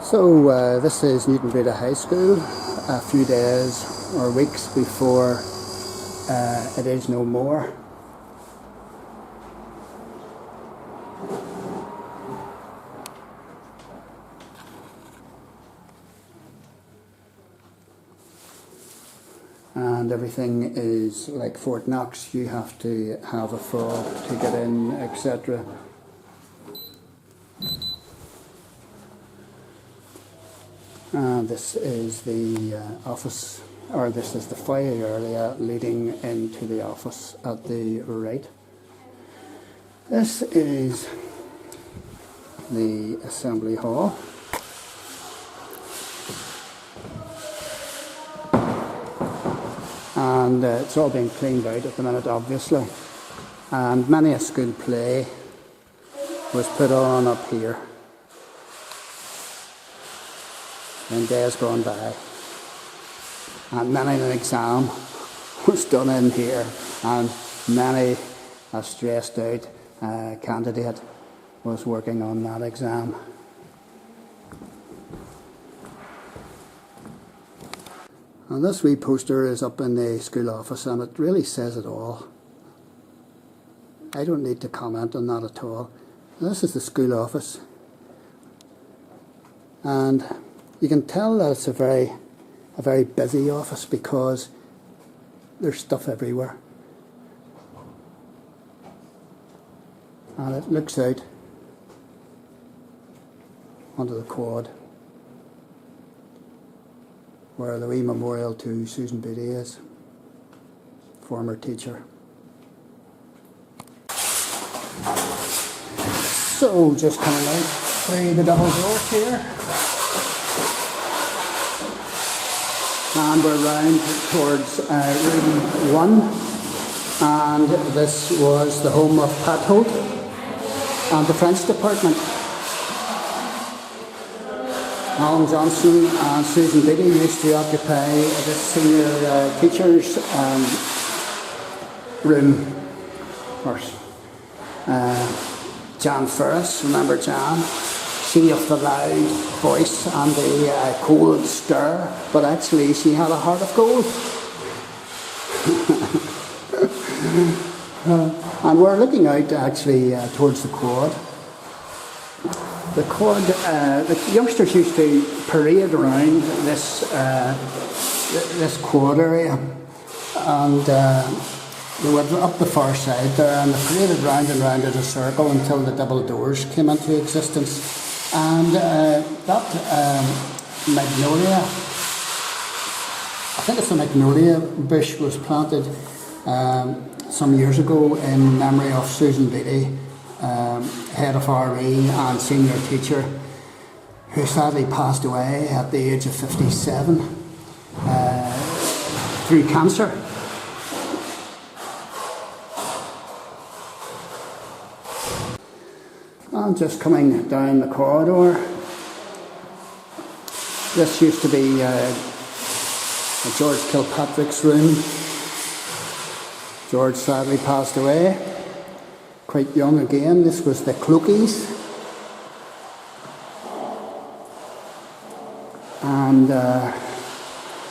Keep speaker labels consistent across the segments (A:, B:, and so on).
A: So this is Newtownbreda High School, a few days or weeks before it is no more. And everything is like Fort Knox, you have to have a fob to get in, etc. And this is the office, or this is the foyer area leading into the office at the right. This is the assembly hall. And it's all being cleaned out at the minute, obviously. And many a school play was put on up here in days gone by. And many an exam was done in here, and many a stressed out candidate was working on that exam. And this wee poster is up in the school office, and it really says it all. I don't need to comment on that at all. This is the school office, and you can tell that it's a very busy office because there's stuff everywhere, and it looks out onto the quad, where the wee memorial to Susan Beattie is, former teacher. So just coming out through the double doors here, and we're round towards room 1, and this was the home of Pat Holt and the French department. Alan Johnson and Susan Beattie used to occupy the senior teachers' room. Jan Ferris, remember Jan? She of the loud voice and the cold stare, but actually she had a heart of gold. And we're looking out actually towards the quad. The quad, the youngsters used to parade around this quad area, and they went up the far side there, and they paraded round and round in a circle until the double doors came into existence. And that magnolia, I think it's a magnolia bush, was planted some years ago in memory of Susan Beattie, head of RE and senior teacher, who sadly passed away at the age of 57 through cancer. And just coming down the corridor, this used to be George Kilpatrick's room. George sadly passed away, quite young again. This was the Cloakies. And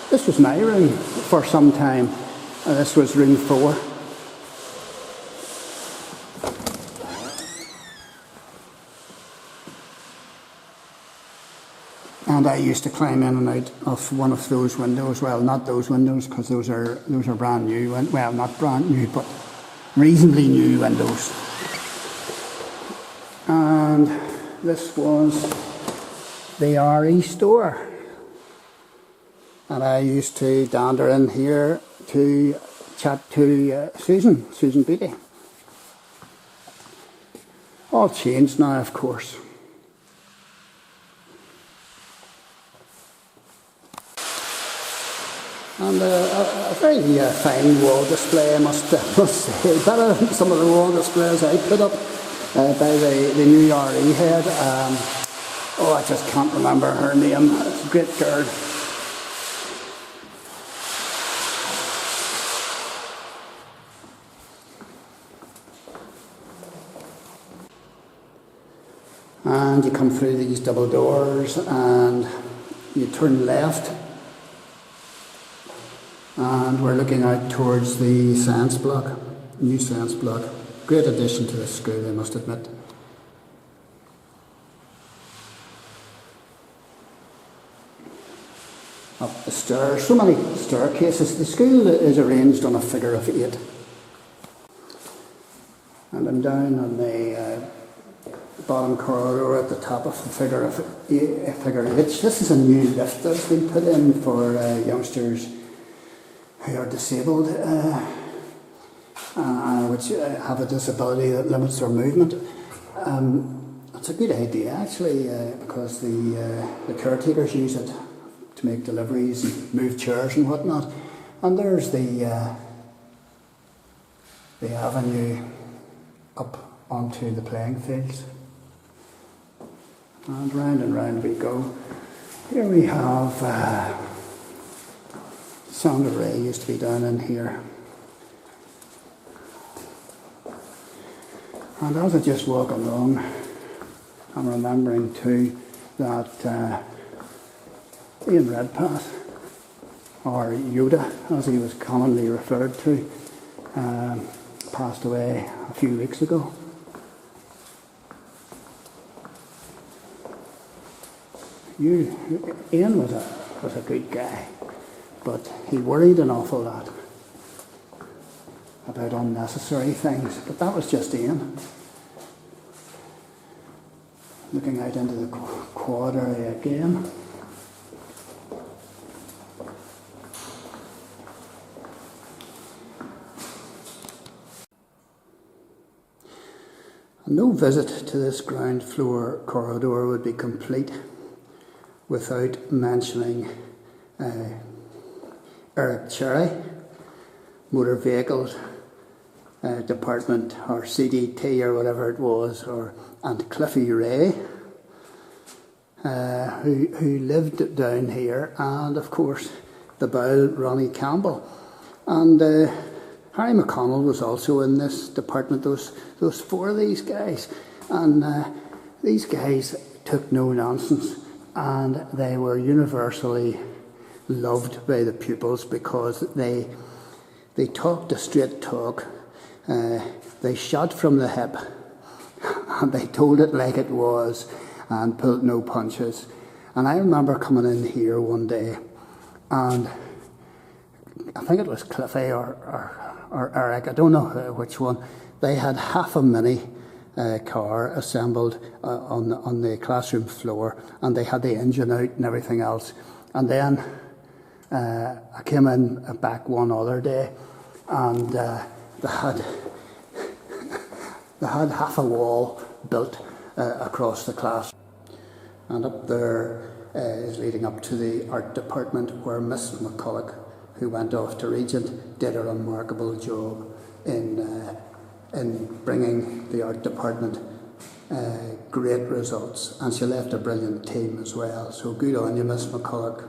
A: this was my room for some time. This was room 4. And I used to climb in and out of one of those windows. Well, not those windows, because those are brand new. Well, not brand new, but reasonably new windows. And this was the RE store. And I used to dander in here to chat to Susan Beattie. All changed now, of course. And a very fine wall display, I must say. Better than some of the wall displays I put up by the new RE head. I just can't remember her name. It's a great girl. and you come through these double doors and you turn left, and we're looking out towards the science block, new science block. Great addition to the school, I must admit. Up the stairs, so many staircases. The school is arranged on a figure of 8. And I'm down on the bottom corridor at the top of the figure 8. This is a new lift that's been put in for youngsters who are disabled, which have a disability that limits their movement. It's a good idea actually, because the caretakers use it to make deliveries and move chairs and whatnot. And there's the avenue up onto the playing fields. And round we go. Here we have Sandra Ray used to be down in here. And as I just walk along, I'm remembering too that Ian Redpath, or Yoda as he was commonly referred to, passed away a few weeks ago. Ian was a good guy, but he worried an awful lot about unnecessary things, but that was just Ian. Looking out into the quad area again. No visit to this ground floor corridor would be complete without mentioning Eric Cherry, Motor Vehicles Department, or CDT or whatever it was, and Cliffy Ray, who lived down here, and of course the Bowl Ronnie Campbell. And Harry McConnell was also in this department, those 4 of these guys. And these guys took no nonsense, and they were universally loved by the pupils because they talked a straight talk, they shot from the hip, and they told it like it was, and pulled no punches. And I remember coming in here one day, and I think it was Cliffy or Eric, I don't know which one. They had half a mini car assembled on the classroom floor, and they had the engine out and everything else. And then I came in back one other day, and they had half a wall built across the class. And up there is leading up to the art department, where Miss McCulloch, who went off to Regent, did a remarkable job in bringing the art department great results, and she left a brilliant team as well. So good on you, Miss McCulloch.